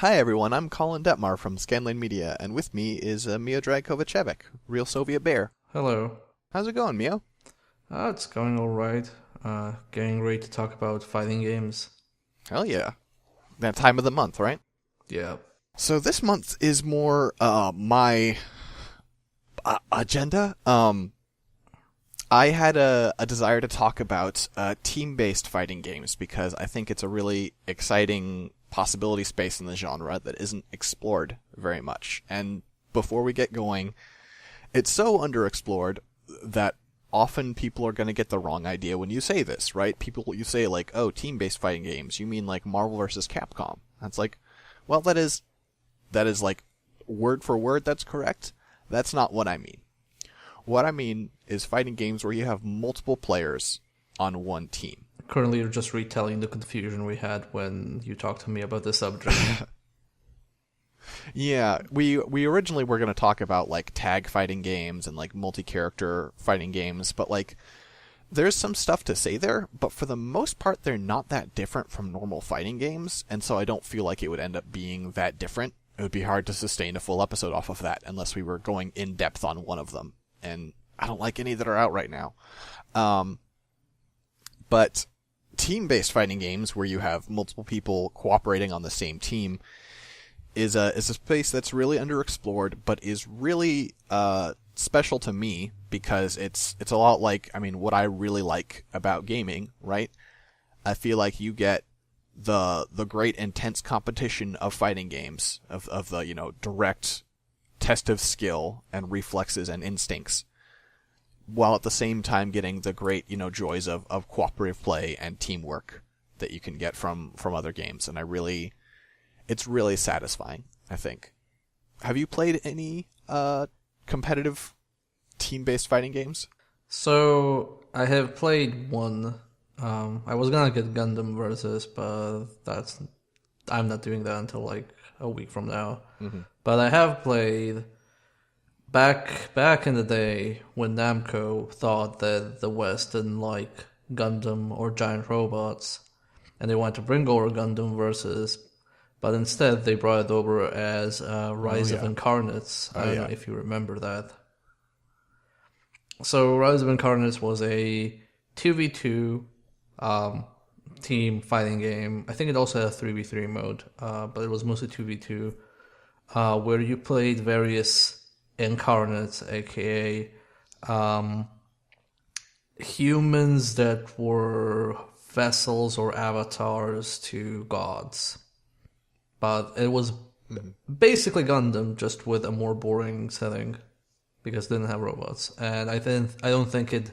Hi everyone, I'm Colin Detmar from Scanlane Media, and with me is Miodrag Kovacevic, Real Soviet Bear. Hello. How's it going, Mio? It's going all right. Getting ready to talk about fighting games. Hell yeah. That time of the month, right? Yeah. So this month is more my agenda. I had a desire to talk about team-based fighting games because I think it's a really exciting possibility space in the genre that isn't explored very much. And before we get going, it's so underexplored that often people are going to get the wrong idea when you say this, right? You say like, oh, team-based fighting games, you mean like Marvel versus Capcom. That's like, well, that is like word for word, that's correct. That's not what I mean. What I mean is fighting games where you have multiple players on one team. Currently, you're just retelling the confusion we had when you talked to me about the subject. Yeah, we originally were going to talk about like tag fighting games and like multi-character fighting games, but like there's some stuff to say there, but for the most part they're not that different from normal fighting games, and so I don't feel like it would end up being that different. It would be hard to sustain a full episode off of that unless we were going in depth on one of them, and I don't like any that are out right now. But team-based fighting games where you have multiple people cooperating on the same team is a space that's really underexplored, but is really special to me because it's a lot like, I mean, what I really like about gaming, right? I feel like you get the great intense competition of fighting games, of the, you know, direct test of skill and reflexes and instincts, while at the same time getting the great, you know, joys of cooperative play and teamwork that you can get from other games. And it's really satisfying, I think. Have you played any competitive team-based fighting games? So, I have played one. I was gonna get Gundam Versus, but I'm not doing that until like a week from now. Mm-hmm. But I have played back in the day when Namco thought that the West didn't like Gundam or giant robots, and they wanted to bring over Gundam Versus, but instead they brought it over as Rise of Incarnates. I don't know if you remember that. So Rise of Incarnates was a 2v2 team fighting game. I think it also had a 3v3 mode, but it was mostly 2v2, where you played various incarnates, aka humans that were vessels or avatars to gods. But it was basically Gundam, just with a more boring setting because it didn't have robots. And I don't think it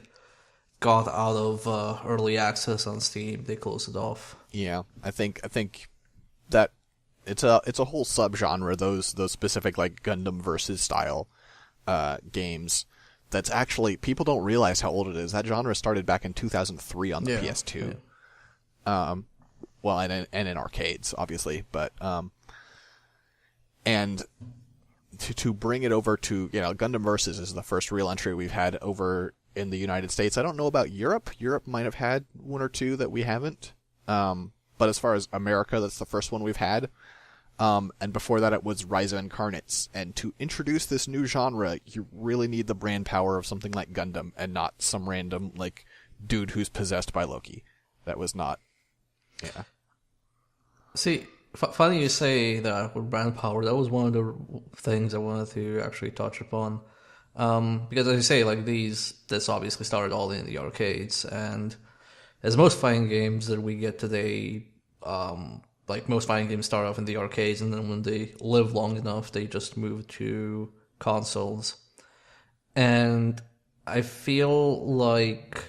got out of early access on Steam. They closed it off. Yeah, I think that it's a whole subgenre, those specific like Gundam Versus style games. That's actually, people don't realize how old it is. That genre started back in 2003 on the PS2. Yeah. Well, and in arcades, obviously, but and to bring it over to, you know, Gundam Versus is the first real entry we've had over in the United States. I don't know about Europe. Europe might have had one or two that we haven't. But as far as America, that's the first one we've had. And before that, it was Rise of Incarnates. And to introduce this new genre, you really need the brand power of something like Gundam, and not some random like dude who's possessed by Loki. That was not. Yeah. See, funny you say that with brand power. That was one of the things I wanted to actually touch upon. Because as you say, like this obviously started all in the arcades, and as most fighting games that we get today, like most fighting games start off in the arcades, and then when they live long enough, they just move to consoles. And I feel like,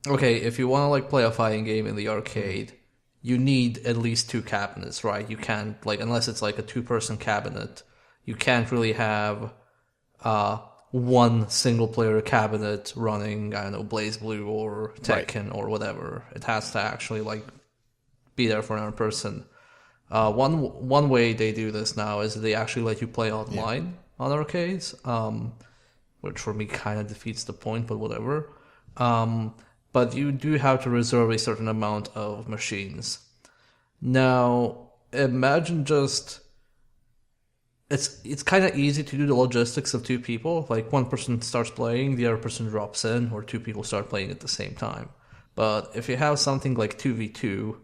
okay, if you want to like play a fighting game in the arcade, you need at least two cabinets, right? You can't, like, unless it's like a two-person cabinet, you can't really have one single-player cabinet running, I don't know, Blaze Blue or Tekken or whatever. It has to actually like be there for another person. One way they do this now is they actually let you play online on arcades, which for me kind of defeats the point, but whatever. But you do have to reserve a certain amount of machines. Now, imagine just it's kind of easy to do the logistics of two people. Like one person starts playing, the other person drops in, or two people start playing at the same time. But if you have something like 2v2,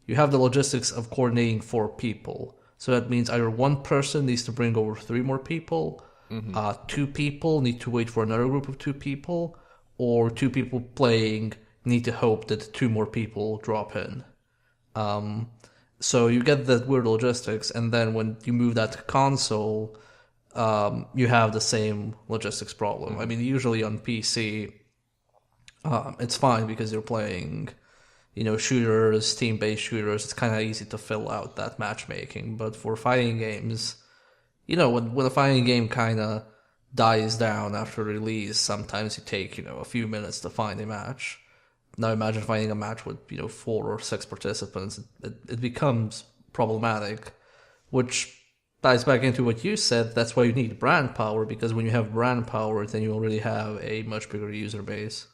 you have the logistics of coordinating four people. So that means either one person needs to bring over three more people, two people need to wait for another group of two people, or two people playing need to hope that two more people drop in. So you get that weird logistics, and then when you move that to console, you have the same logistics problem. I mean, usually on PC, it's fine because you're playing, shooters, team-based shooters. It's kind of easy to fill out that matchmaking. But for fighting games, when a fighting game kind of dies down after release, sometimes you take, a few minutes to find a match. Now imagine finding a match with, 4 or 6 participants. It becomes problematic, which ties back into what you said. That's why you need brand power, because when you have brand power, then you already have a much bigger user base.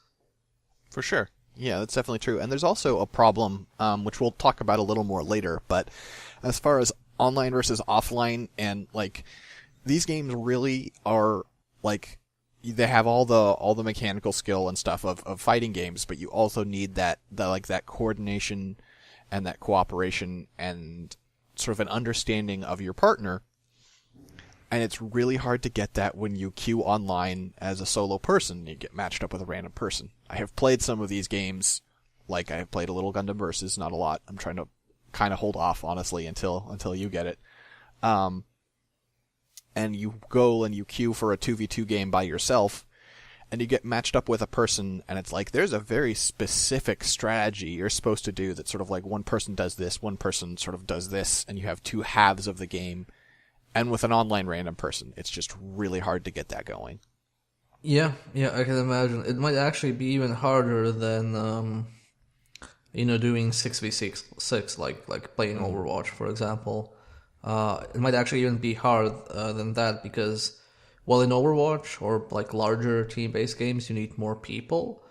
For sure. Yeah, that's definitely true. And there's also a problem, which we'll talk about a little more later, but as far as online versus offline, and, these games really are, they have all the mechanical skill and stuff of fighting games, but you also need that coordination and that cooperation and sort of an understanding of your partner. And it's really hard to get that when you queue online as a solo person. You get matched up with a random person. I have played some of these games, I have played a little Gundam Versus, not a lot. I'm trying to kind of hold off, honestly, until you get it. And you go and you queue for a 2v2 game by yourself, and you get matched up with a person, and it's there's a very specific strategy you're supposed to do that sort of one person does this, one person sort of does this, and you have two halves of the game. And with an online random person, it's just really hard to get that going. Yeah, I can imagine. It might actually be even harder than, doing 6v6, like playing Overwatch, for example. It might actually even be harder than that because, well, in Overwatch or larger team-based games, you need more people.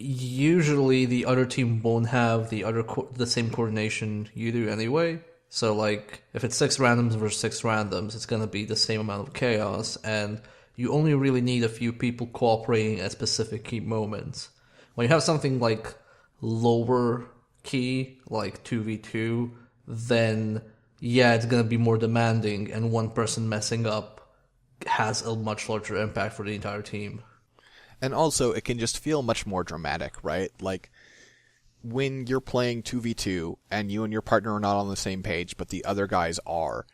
Usually, the other team won't have the same coordination you do anyway. So, if it's 6 randoms versus 6 randoms, it's gonna be the same amount of chaos, and you only really need a few people cooperating at specific key moments. When you have something lower key, 2v2, then it's gonna be more demanding, and one person messing up has a much larger impact for the entire team. And also, it can just feel much more dramatic, right? When you're playing 2v2 and you and your partner are not on the same page, but the other guys are,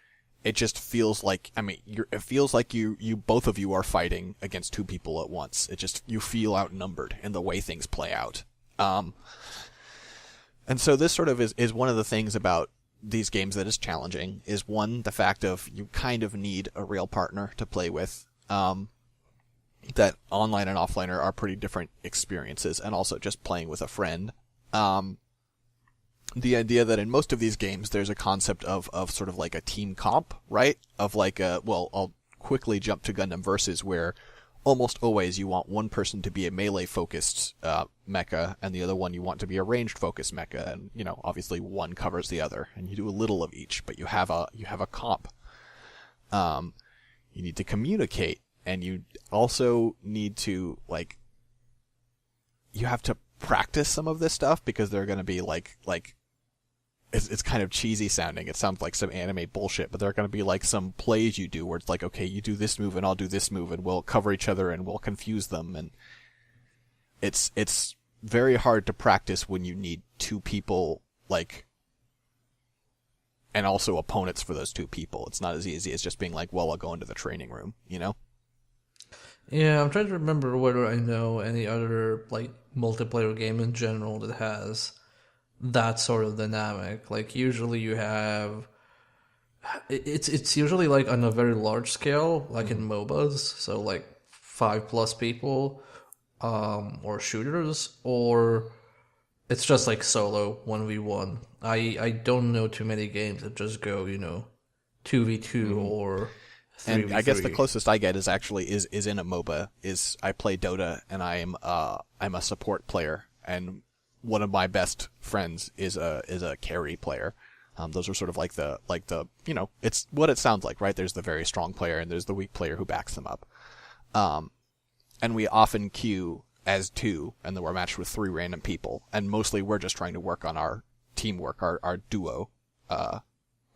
it just feels it feels like you both of you are fighting against two people at once. You feel outnumbered in the way things play out. And so this sort of is one of the things about these games that is challenging, is one, the fact of you kind of need a real partner to play with. That online and offline are pretty different experiences, and also just playing with a friend. The idea that in most of these games there's a concept of sort of a team comp, right? I'll quickly jump to Gundam Versus, where almost always you want one person to be a melee-focused mecha, and the other one you want to be a ranged-focused mecha, and, obviously one covers the other, and you do a little of each, but you have a comp. You need to communicate, and you also need to, you have to practice some of this stuff, because they're going to be it's kind of cheesy sounding. It sounds like some anime bullshit, but there are going to be some plays you do where it's okay, you do this move and I'll do this move, and we'll cover each other and we'll confuse them, and it's very hard to practice when you need two people, and also opponents for those two people. It's not as easy as just being I'll go into the training room, Yeah, I'm trying to remember whether I know any other multiplayer game in general that has that sort of dynamic. Usually you have it's usually on a very large scale, in MOBAs, so 5+ people, or shooters, or it's just solo 1v1. I don't know too many games that just go 2v2 or 3v3. And I guess the closest I get is in a MOBA. I play Dota, and I'm a support player, and one of my best friends is a carry player. Those are sort of like the it's what it sounds like, right? There's the very strong player and there's the weak player who backs them up. And we often queue as two, and then we're matched with three random people, and mostly we're just trying to work on our teamwork, our duo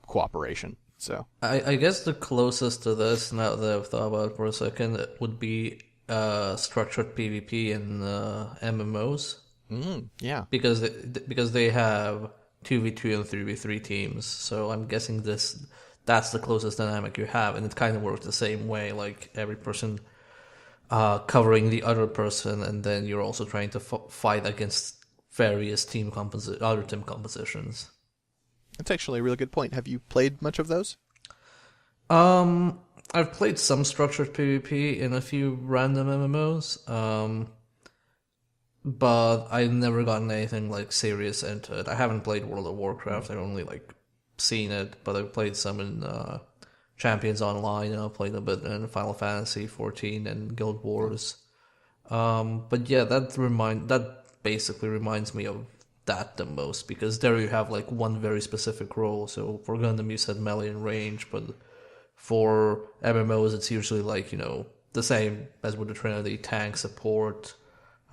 cooperation. So I guess the closest to this, now that I've thought about it for a second, would be structured PvP in MMOs. Yeah, because they have 2v2 and 3v3 teams, so I'm guessing that's the closest dynamic you have, and it kind of works the same way, like every person covering the other person, and then you're also trying to fight against various other team compositions. That's actually a really good point. Have you played much of those? I've played some structured PvP in a few random MMOs, but I've never gotten anything like serious into it. I haven't played World of Warcraft. I've only like seen it, but I've played some in Champions Online, and I've played a bit in Final Fantasy 14 and Guild Wars. But yeah, that basically reminds me of that the most, because there you have like one very specific role. So for Gundam you said melee and range, but for MMOs it's usually like, the same as with the Trinity: tank, support,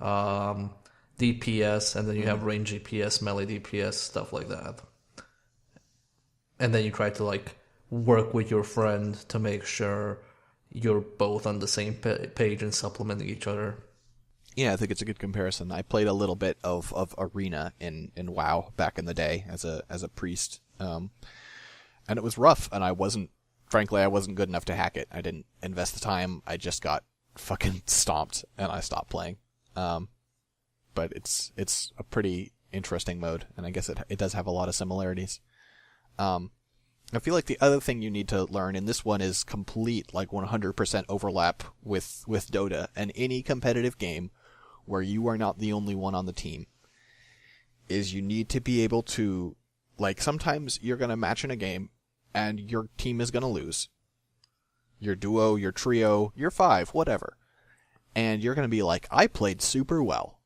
DPS, and then you have range DPS, melee DPS, stuff like that. And then you try to like work with your friend to make sure you're both on the same page and supplementing each other. Yeah, I think it's a good comparison. I played a little bit of Arena in WoW back in the day as a priest, and it was rough. And I wasn't good enough to hack it. I didn't invest the time. I just got fucking stomped, and I stopped playing. But it's a pretty interesting mode, and I guess it does have a lot of similarities. I feel like the other thing you need to learn, and this one is complete, like 100% overlap with Dota and any competitive game where you are not the only one on the team, is you need to be able to, like, sometimes you're going to match in a game and your team is going to lose. Your duo, your trio, your five, whatever. And you're going to be like, I played super well.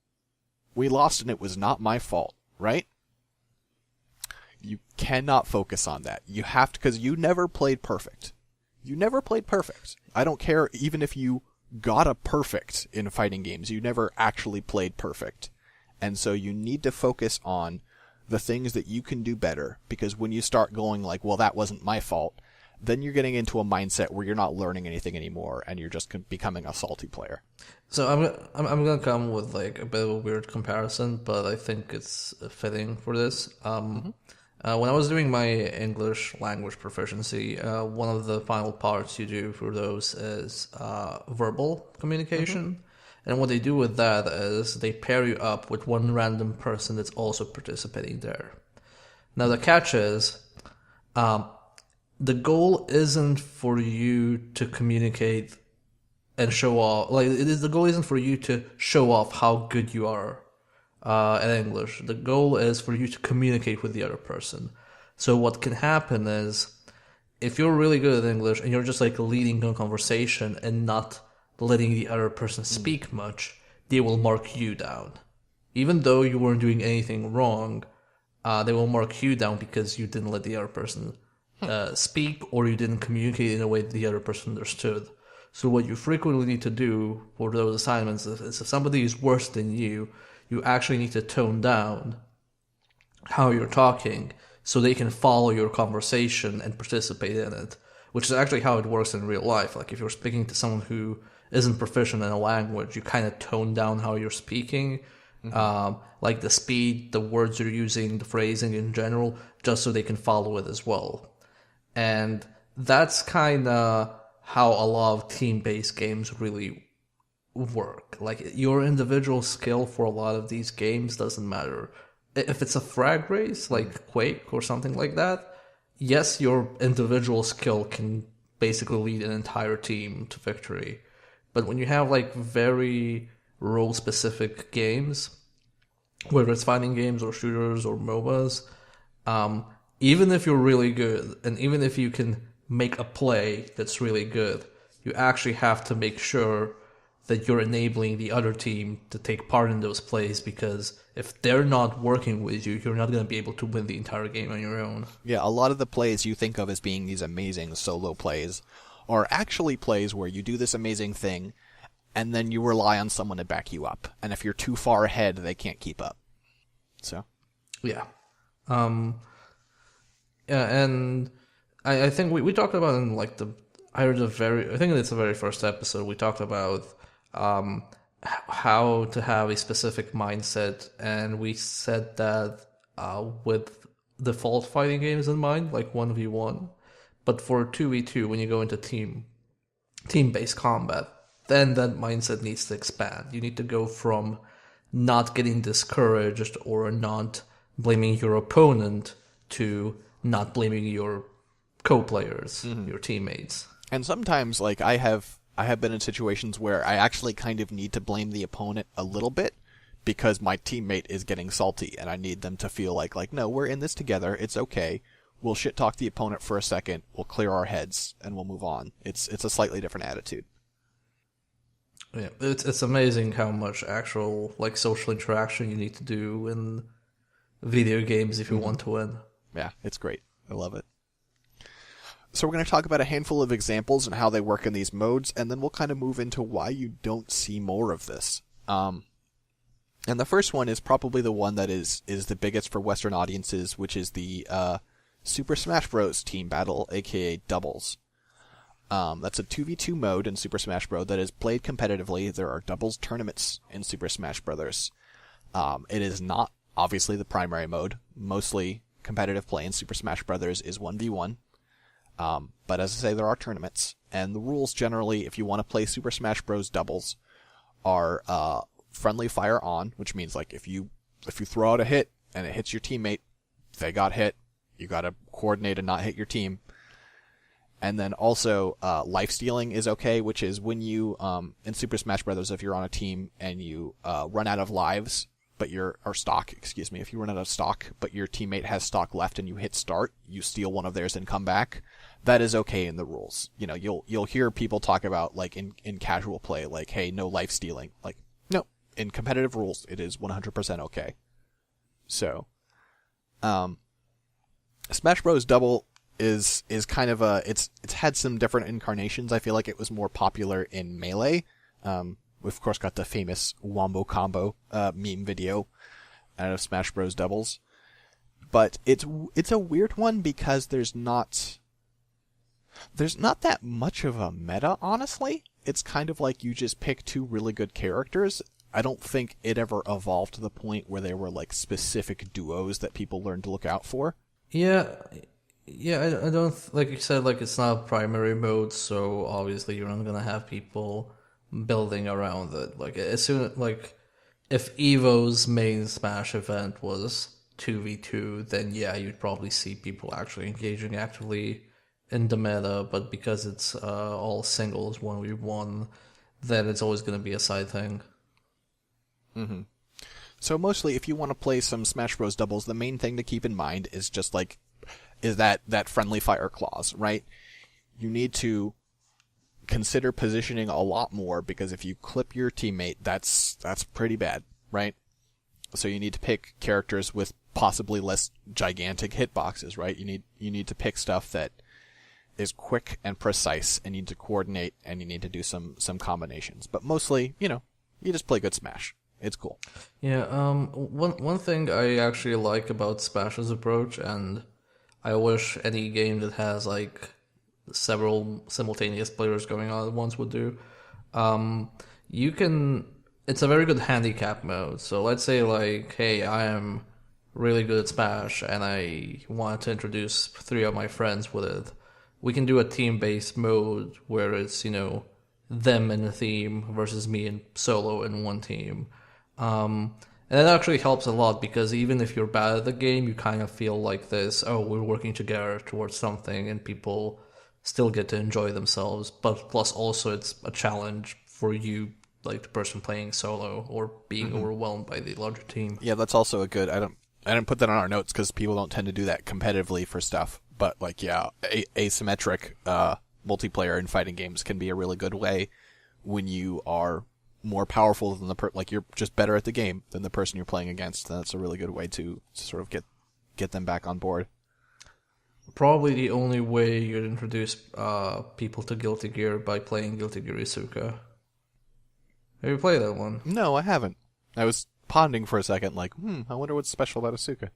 We lost and it was not my fault, right? You cannot focus on that. You have to, because you never played perfect. You never played perfect. I don't care even if you got a perfect in fighting games. You never actually played perfect. And so you need to focus on the things that you can do better, because when you start going like, well, that wasn't my fault, then you're getting into a mindset where you're not learning anything anymore and you're just becoming a salty player. So I'm gonna come with like a bit of a weird comparison, but I think it's fitting for this. When I was doing my English language proficiency, one of the final parts you do for those is verbal communication. And what they do with that is they pair you up with one random person that's also participating there. Now the catch is, the goal isn't for you to communicate and show off. The goal isn't for you to show off how good you are in English. The goal is for you to communicate with the other person. So what can happen is, if you're really good at English and you're just like leading a conversation and not letting the other person speak much, they will mark you down. Even though you weren't doing anything wrong, they will mark you down because you didn't let the other person speak, or you didn't communicate in a way that the other person understood. So what you frequently need to do for those assignments is if somebody is worse than you actually need to tone down how you're talking so they can follow your conversation and participate in it, which is actually how it works in real life. Like if you're speaking to someone who isn't proficient in a language, you kind of tone down how you're speaking, like the speed, the words you're using, the phrasing in general, just so they can follow it as well. And that's kind of how a lot of team-based games really work. Like, your individual skill for a lot of these games doesn't matter. If it's a frag race, like Quake or something like that, yes, your individual skill can basically lead an entire team to victory. But when you have, like, very role-specific games, whether it's fighting games or shooters or MOBAs, even if you're really good, and even if you can make a play that's really good, you actually have to make sure that you're enabling the other team to take part in those plays, because if they're not working with you, you're not going to be able to win the entire game on your own. Yeah, a lot of the plays you think of as being these amazing solo plays are actually plays where you do this amazing thing, and then you rely on someone to back you up. And if you're too far ahead, they can't keep up. So, yeah. Yeah, and I think we talked about in like I think it's the very first episode, we talked about how to have a specific mindset, and we said that with default fighting games in mind, like 1v1, but for 2v2, when you go into team-based combat, then that mindset needs to expand. You need to go from not getting discouraged or not blaming your opponent to not blaming your co-players, your teammates. And sometimes, like, I have been in situations where I actually kind of need to blame the opponent a little bit because my teammate is getting salty, and I need them to feel like, no, we're in this together. It's okay. We'll shit talk the opponent for a second. We'll clear our heads, and we'll move on. It's a slightly different attitude. Yeah, it's amazing how much actual like social interaction you need to do in video games if you want to win. Yeah, it's great. I love it. So we're going to talk about a handful of examples and how they work in these modes, and then we'll kind of move into why you don't see more of this. And the first one is probably the one that is the biggest for Western audiences, which is the Super Smash Bros. Team Battle, aka Doubles. That's a 2v2 mode in Super Smash Bros. That is played competitively. There are doubles tournaments in Super Smash Bros. It is not obviously the primary mode. Mostly competitive play in Super Smash Bros. Is 1v1. But as I say, there are tournaments, and the rules generally, if you want to play Super Smash Bros. Doubles, are friendly fire on, which means like if you throw out a hit and it hits your teammate, they got hit. You got to coordinate and not hit your team. And then also life stealing is okay, which is when you in Super Smash Bros. If you're on a team and you run out of lives, if you run out of stock, but your teammate has stock left and you hit start, you steal one of theirs and come back. That is okay in the rules. You know, you'll hear people talk about like in casual play, like, hey, no life stealing. Like, no, in competitive rules, it is 100% okay. So, Smash Bros. Double is kind of it's had some different incarnations. I feel like it was more popular in Melee. We've of course got the famous Wombo Combo meme video out of Smash Bros. Doubles. But it's a weird one because there's not that much of a meta, honestly. It's kind of like you just pick two really good characters. I don't think it ever evolved to the point where there were like specific duos that people learned to look out for. Yeah, I don't, like you said, like it's not primary mode, so obviously you're not gonna have people building around it. Like as soon like if Evo's main Smash event was 2v2, then yeah, you'd probably see people actually engaging actively in the meta. But because it's all singles 1v1, then it's always gonna be a side thing. Mm-hmm. So mostly, if you want to play some Smash Bros. Doubles, the main thing to keep in mind is just like that friendly fire clause, right? You need to consider positioning a lot more, because if you clip your teammate, that's pretty bad, right? So you need to pick characters with possibly less gigantic hitboxes, right? You need to pick stuff that is quick and precise, and you need to coordinate, and you need to do some combinations. But mostly, you just play good Smash. It's cool. Yeah, one thing I actually like about Smash's approach, and I wish any game that has like several simultaneous players going on at once would do. It's a very good handicap mode. So let's say like, hey, I am really good at Smash and I want to introduce 3 of my friends with it. We can do a team-based mode where it's, them in a team versus me and solo in one team. And that actually helps a lot, because even if you're bad at the game, you kind of feel like this, we're working together towards something, and people still get to enjoy themselves. But plus also it's a challenge for you, like the person playing solo or being overwhelmed by the larger team. Yeah, that's also a good, I didn't put that on our notes because people don't tend to do that competitively for stuff. But like, yeah, asymmetric multiplayer in fighting games can be a really good way when you are more powerful than like you're just better at the game than the person you're playing against. That's a really good way to sort of get them back on board. Probably the only way you'd introduce people to Guilty Gear by playing Guilty Gear Isuka. Have you played that one? No, I haven't. I was pondering for a second, like, I wonder what's special about Asuka.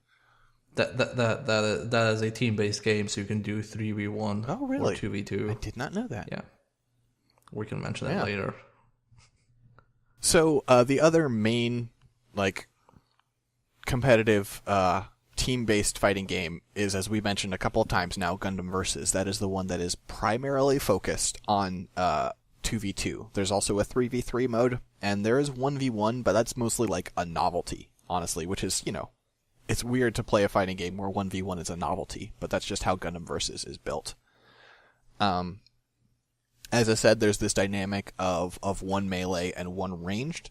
That is a team-based game, so you can do 3v1 oh, really? or 2v2. I did not know that. Yeah. We can mention that later. So, the other main, like, competitive team-based fighting game is, as we mentioned a couple of times now, Gundam Versus. That is the one that is primarily focused on 2v2. There's also a 3v3 mode, and there is 1v1, but that's mostly like a novelty, honestly, which is, it's weird to play a fighting game where 1v1 is a novelty, but that's just how Gundam Versus is built. As I said, there's this dynamic of one melee and one ranged,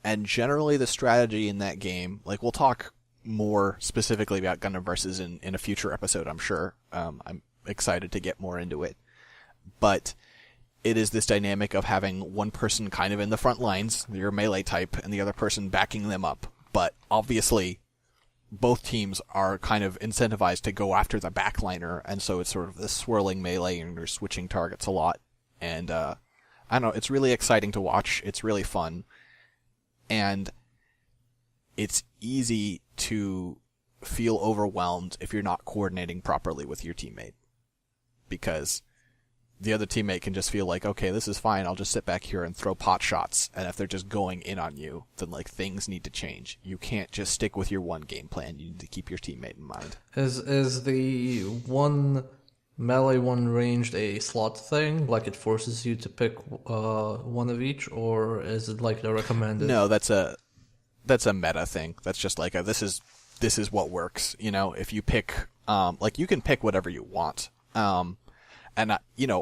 and generally the strategy in that game, like we'll talk more specifically about Gundam Versus in a future episode, I'm sure. I'm excited to get more into it. But it is this dynamic of having one person kind of in the front lines, your melee type, and the other person backing them up. But obviously, both teams are kind of incentivized to go after the backliner, and so it's sort of this swirling melee, and you're switching targets a lot. And, I don't know, it's really exciting to watch. It's really fun. And it's easy to feel overwhelmed if you're not coordinating properly with your teammate. Because the other teammate can just feel like, okay, this is fine, I'll just sit back here and throw pot shots. And if they're just going in on you, then like things need to change. You can't just stick with your one game plan. You need to keep your teammate in mind. Is the one melee, one ranged a slot thing? Like it forces you to pick one of each, or is it like the recommended? No, that's a meta thing. That's just like this is what works. If you pick, like you can pick whatever you want. And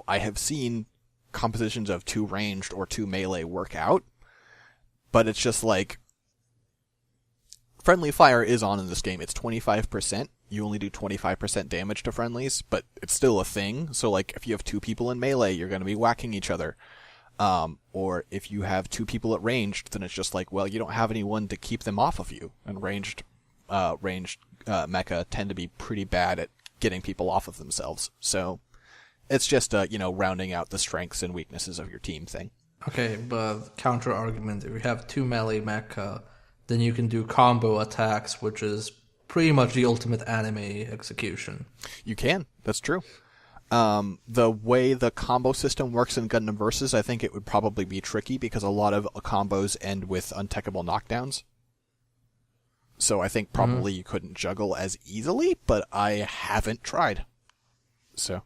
I have seen compositions of 2 ranged or 2 melee work out, but it's just like friendly fire is on in this game. It's 25%. You only do 25% damage to friendlies, but it's still a thing. So like if you have 2 people in melee, you're going to be whacking each other. Or if you have 2 people at ranged, then it's just like, well, you don't have anyone to keep them off of you. And ranged mecha tend to be pretty bad at getting people off of themselves. So it's just rounding out the strengths and weaknesses of your team thing. Okay, but counter argument: if you have 2 melee mecha, then you can do combo attacks, which is pretty much the ultimate anime execution. You can. That's true. The way the combo system works in Gundam Versus, I think it would probably be tricky because a lot of combos end with untechable knockdowns. So I think probably you couldn't juggle as easily, but I haven't tried. So.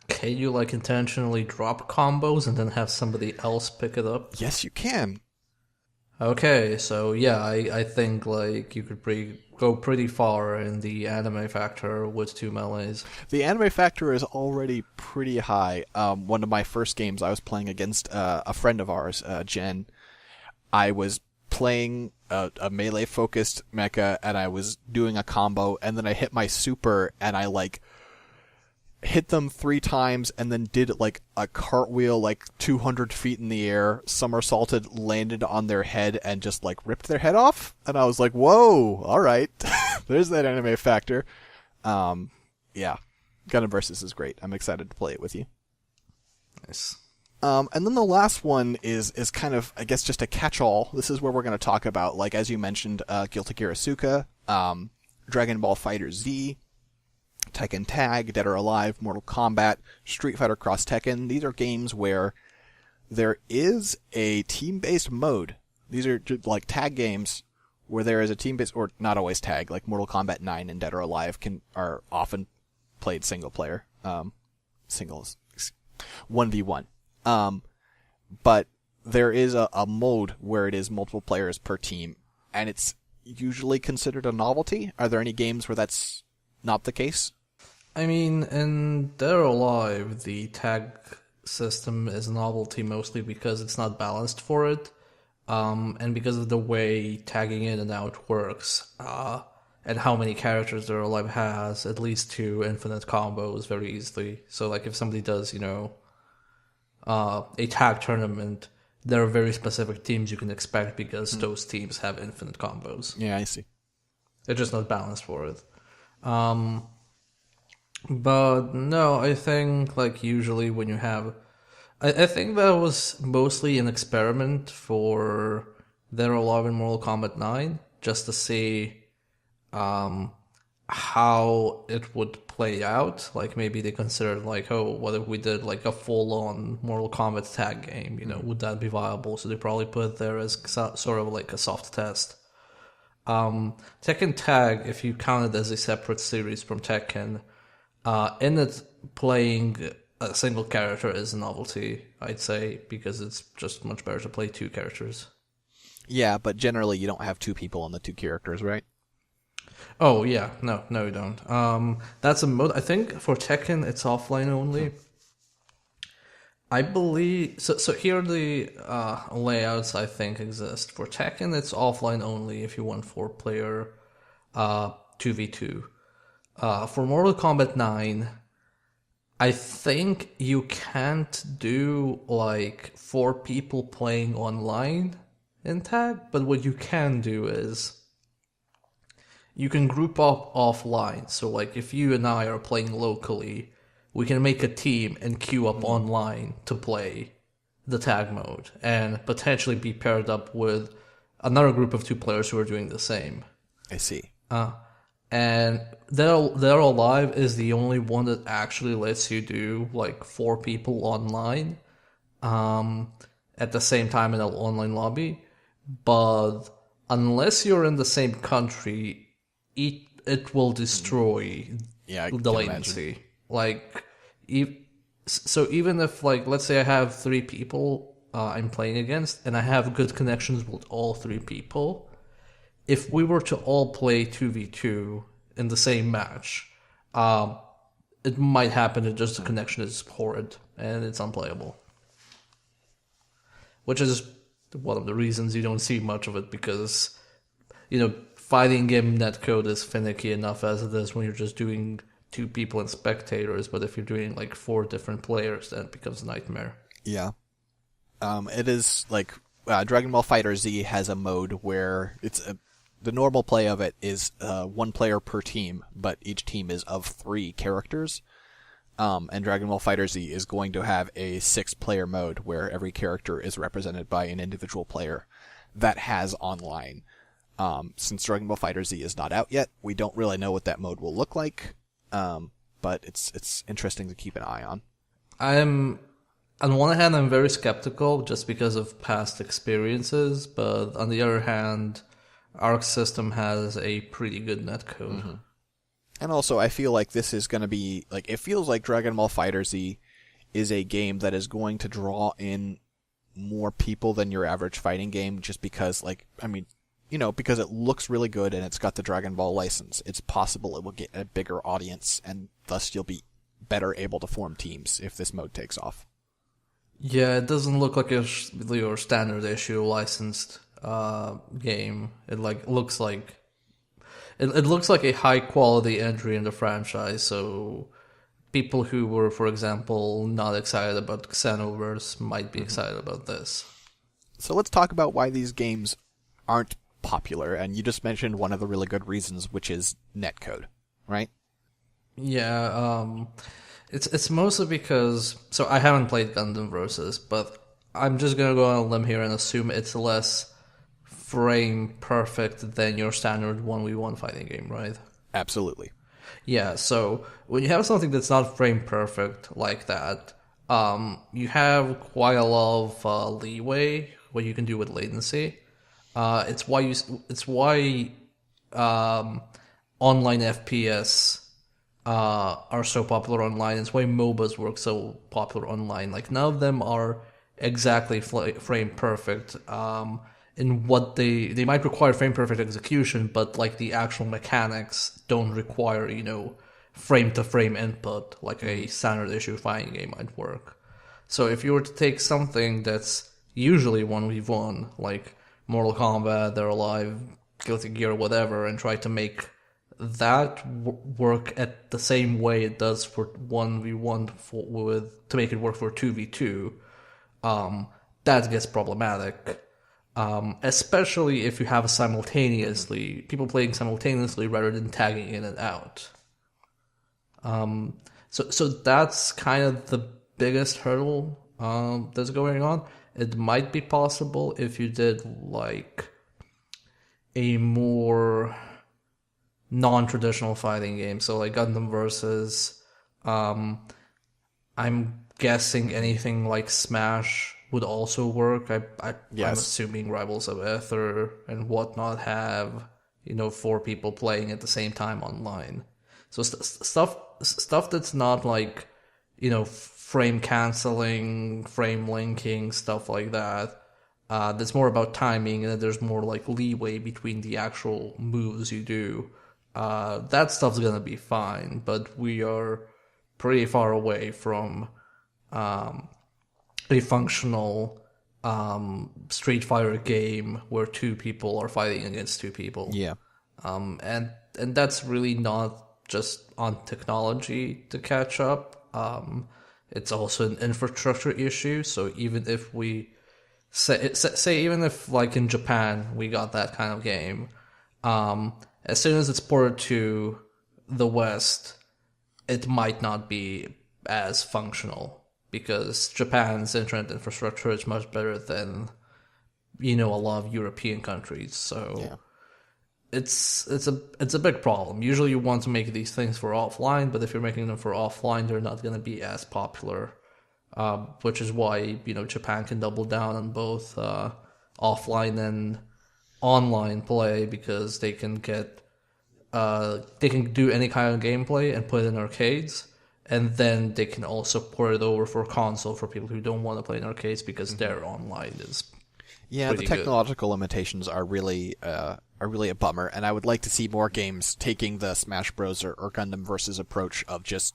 Can you intentionally drop combos and then have somebody else pick it up? Yes, you can. Okay, so yeah, I think you could go pretty far in the anime factor with 2 melees. The anime factor is already pretty high. One of my first games I was playing against a friend of ours, Jen. I was playing a melee-focused mecha, and I was doing a combo, and then I hit my super, and I hit them 3 times and then did a cartwheel 200 feet in the air, somersaulted, landed on their head, and just ripped their head off. And I was like, whoa, alright. There's that anime factor. Yeah. Gundam Versus is great. I'm excited to play it with you. Nice. And then the last one is kind of, I guess, just a catch-all. This is where we're going to talk about, as you mentioned, Guilty Gear Asuka, Dragon Ball FighterZ, Tekken Tag, Dead or Alive, Mortal Kombat, Street Fighter Cross Tekken. These are games where there is a team-based mode. These are tag games where there is a team-based, or not always tag, Mortal Kombat 9 and Dead or Alive are often played single-player. Singles. 1v1. But there is a mode where it is multiple players per team, and it's usually considered a novelty. Are there any games where that's not the case? I mean, in Dead or Alive, the tag system is a novelty mostly because it's not balanced for it, and because of the way tagging in and out works, and how many characters Dead or Alive has, it leads to infinite combos very easily. So, if somebody does, a tag tournament, there are very specific teams you can expect because those teams have infinite combos. Yeah, I see. They're just not balanced for it. But no, I think like usually when you have, I think that was mostly an experiment for Dead or Alive in Mortal Kombat 9, just to see how it would play out. Like maybe they considered like, oh, what if we did like a full-on Mortal Kombat tag game? You know, would that be viable? So they probably put it there as sort of like a soft test. Tekken Tag, if you count it as a separate series from Tekken, in it playing a single character is a novelty, I'd say, because it's just much better to play two characters. Yeah, but generally you don't have two people on the two characters, right? Oh yeah, no, you don't. That's a mode. I think for Tekken it's offline only. I believe so. Here are the layouts I think exist for Tekken. It's offline only if you want 4-player 2v2. For Mortal Kombat 9, I think you can't do like 4 people playing online in tag, but what you can do is you can group up offline. So like if you and I are playing locally, we can make a team and queue up online to play the tag mode and potentially be paired up with another group of 2 players who are doing the same. I see. And Dead or Alive is the only one that actually lets you do like 4 people online at the same time in an online lobby. But unless you're in the same country, it will destroy the latency. Imagine. Like, so even if, like, let's say I have 3 people I'm playing against, and I have good connections with all 3 people, if we were to all play 2v2 in the same match, it might happen that just the connection is horrid, and it's unplayable. Which is one of the reasons you don't see much of it, because, you know, fighting game netcode is finicky enough as it is when you're just doing 2 people and spectators, but if you're doing like 4 different players, then it becomes a nightmare. Yeah. It is like Dragon Ball FighterZ has a mode where the normal play of it is 1 player per team, but each team is of 3 characters. And Dragon Ball FighterZ is going to have a 6-player mode where every character is represented by an individual player that has online. Since Dragon Ball FighterZ is not out yet, we don't really know what that mode will look like. But it's interesting to keep an eye on. On one hand, I'm very skeptical just because of past experiences, but on the other hand, Arc System has a pretty good netcode. Mm-hmm. And also, I feel like this is going to be, like, it feels like Dragon Ball FighterZ is a game that is going to draw in more people than your average fighting game just because, like, I mean, you know, because it looks really good and it's got the Dragon Ball license. It's possible it will get a bigger audience and thus you'll be better able to form teams if this mode takes off. Yeah, it doesn't look like your standard issue licensed game. It looks like a high quality entry in the franchise. So people who were, for example, not excited about Xenoverse might be excited about this. So let's talk about why these games aren't popular. And you just mentioned one of the really good reasons, which is netcode, right? Yeah, it's mostly because, so I haven't played Gundam Versus, but I'm just gonna go on a limb here and assume it's less frame perfect than your standard 1v1 fighting game, right? Absolutely. Yeah, so when you have something that's not frame perfect like that, you have quite a lot of leeway what you can do with latency. It's why online FPS are so popular online. It's why MOBAs work so popular online. Like, none of them are exactly frame perfect. In what they might require frame perfect execution, but like the actual mechanics don't require, you know, frame to frame input like a standard issue fighting game might work. So if you were to take something that's usually 1v1, like Mortal Kombat, Dead or Alive, Guilty Gear, whatever, and try to make that work at the same way it does for 1v1 to make it work for 2v2, that gets problematic. Especially if you have people playing simultaneously rather than tagging in and out. So that's kind of the biggest hurdle that's going on. It might be possible if you did like a more non-traditional fighting game, so like Gundam Versus. I'm guessing anything like Smash would also work. I'm assuming Rivals of Aether and whatnot have 4 people playing at the same time online. So stuff that's not like frame canceling, frame linking, stuff like that. That's more about timing, and there's more like leeway between the actual moves you do. That stuff's gonna be fine, but we are pretty far away from a functional Street Fighter game where 2 people are fighting against 2 people. Yeah. And that's really not just on technology to catch up. It's also an infrastructure issue. So even if we say even if like in Japan we got that kind of game, as soon as it's ported to the West, it might not be as functional because Japan's internet infrastructure is much better than a lot of European countries. So yeah. it's a big problem. Usually you want to make these things for offline, but if you're making them for offline, they're not going to be as popular. Which is why Japan can double down on both offline and online play, because they can do any kind of gameplay and put it in arcades, and then they can also port it over for console for people who don't want to play in arcades because their online is the technological limitations are really a bummer, and I would like to see more games taking the Smash Bros. Or Gundam Versus approach of just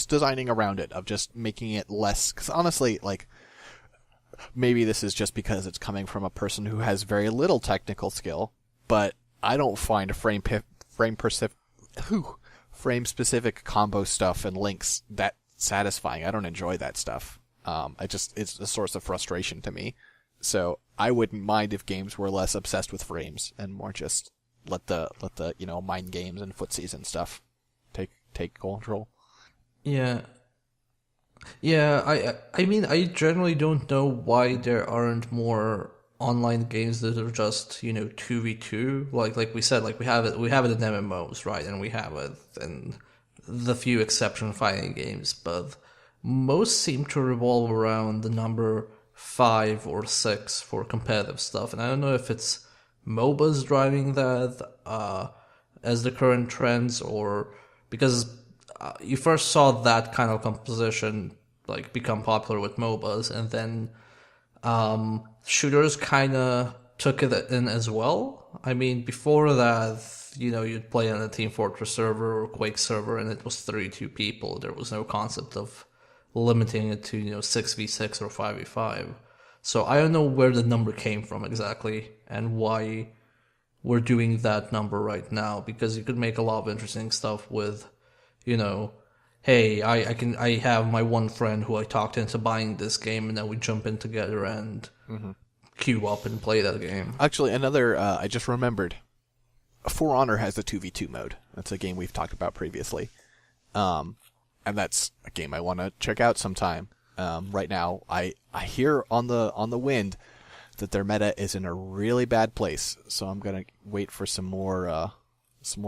designing around it, of just making it less. Because honestly, like, maybe this is just because it's coming from a person who has very little technical skill, but I don't find frame-specific combo stuff and links that satisfying. I don't enjoy that stuff. It's a source of frustration to me. So I wouldn't mind if games were less obsessed with frames and more just let the mind games and footsies and stuff take control. Yeah. I mean, I generally don't know why there aren't more online games that are just 2v2. Like we said, like we have it in MMOs, right? And we have it in the few exception fighting games, but most seem to revolve around the number 5 or 6 for competitive stuff. And I don't know if it's MOBAs driving that as the current trends, or because you first saw that kind of composition like become popular with MOBAs, and then shooters kind of took it in as well. I mean, before that, you'd play on a Team Fortress server or Quake server, and it was 32 people. There was no concept of limiting it to 6v6 or 5v5. So I don't know where the number came from exactly, and why we're doing that number right now, because you could make a lot of interesting stuff with, hey, I have my one friend who I talked into buying this game, and then we jump in together and queue up and play that game. Actually, another, I just remembered, For Honor has a 2v2 mode. That's a game we've talked about previously. And that's a game I want to check out sometime. Right now, I hear on the wind that their meta is in a really bad place, so I'm gonna wait for some more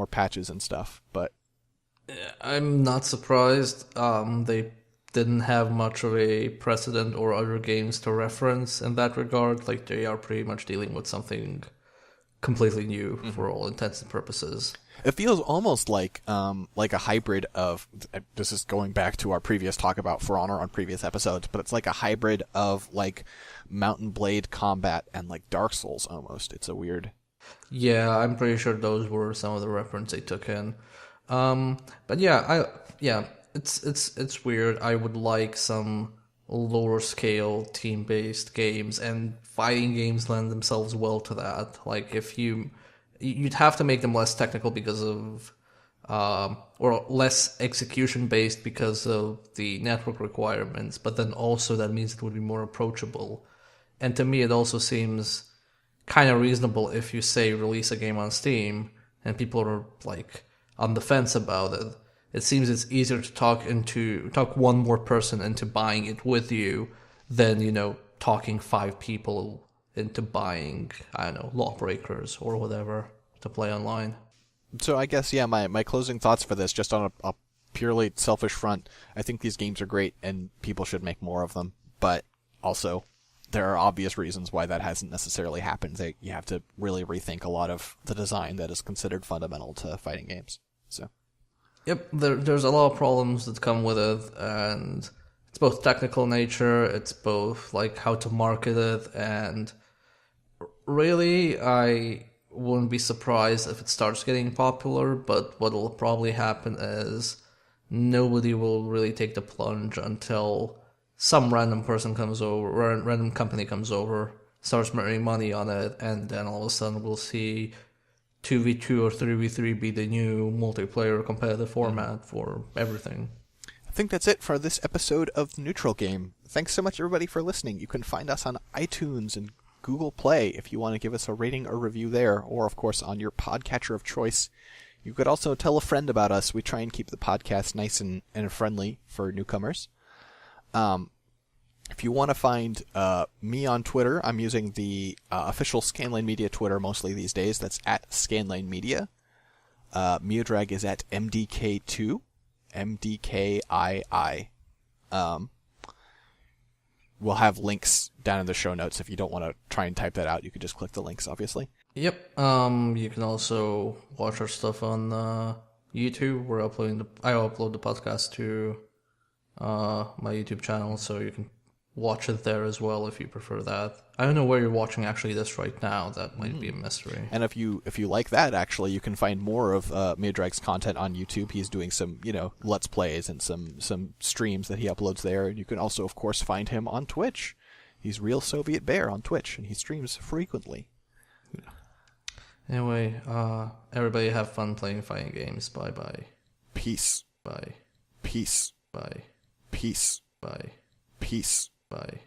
patches and stuff. But I'm not surprised. They didn't have much of a precedent or other games to reference in that regard. Like, they are pretty much dealing with something completely new for all intents and purposes. It feels almost like a hybrid of, this is going back to our previous talk about For Honor on previous episodes, but it's like a hybrid of like Mountain Blade Combat and like Dark Souls almost. It's a weird. Yeah, I'm pretty sure those were some of the reference they took in. But yeah, it's weird. I would like some lower scale team based games, and fighting games lend themselves well to that. Like, if you'd have to make them less technical because of or less execution based because of the network requirements, but then also that means it would be more approachable. And to me, it also seems kind of reasonable if you say release a game on Steam and people are like on the fence about it. It seems it's easier to talk one more person into buying it with you than, talking 5 people into buying, I don't know, Lawbreakers or whatever to play online. So I guess, yeah, my closing thoughts for this, just on a purely selfish front, I think these games are great and people should make more of them. But also, there are obvious reasons why that hasn't necessarily happened. You have to really rethink a lot of the design that is considered fundamental to fighting games. So, yep, there's a lot of problems that come with it, and it's both technical nature, it's both like how to market it, and really, I wouldn't be surprised if it starts getting popular, but what'll probably happen is nobody will really take the plunge until some random person comes over, or a random company comes over, starts making money on it, and then all of a sudden we'll see 2v2 or 3v3 be the new multiplayer competitive format for everything. I think that's it for this episode of The Neutral Game. Thanks so much, everybody, for listening. You can find us on iTunes and Google Play if you want to give us a rating or review there, or, of course, on your podcatcher of choice. You could also tell a friend about us. We try and keep the podcast nice and friendly for newcomers. If you want to find me on Twitter, I'm using the official Scanline Media Twitter mostly these days. That's at Scanline Media. Miodrag is at MDK2. MDKII. We'll have links down in the show notes. If you don't want to try and type that out, you can just click the links, obviously. Yep. You can also watch our stuff on YouTube. I upload the podcast to my YouTube channel, so you can watch it there as well if you prefer that. I don't know where you're watching actually this right now. That might be a mystery. And if you like that, actually, you can find more of Miodrag's content on YouTube. He's doing some, Let's Plays and some streams that he uploads there. And you can also, of course, find him on Twitch. He's Real Soviet Bear on Twitch, and he streams frequently. Anyway, everybody have fun playing fighting games. Bye-bye. Peace. Bye. Peace. Bye. Peace. Bye. Peace. Bye.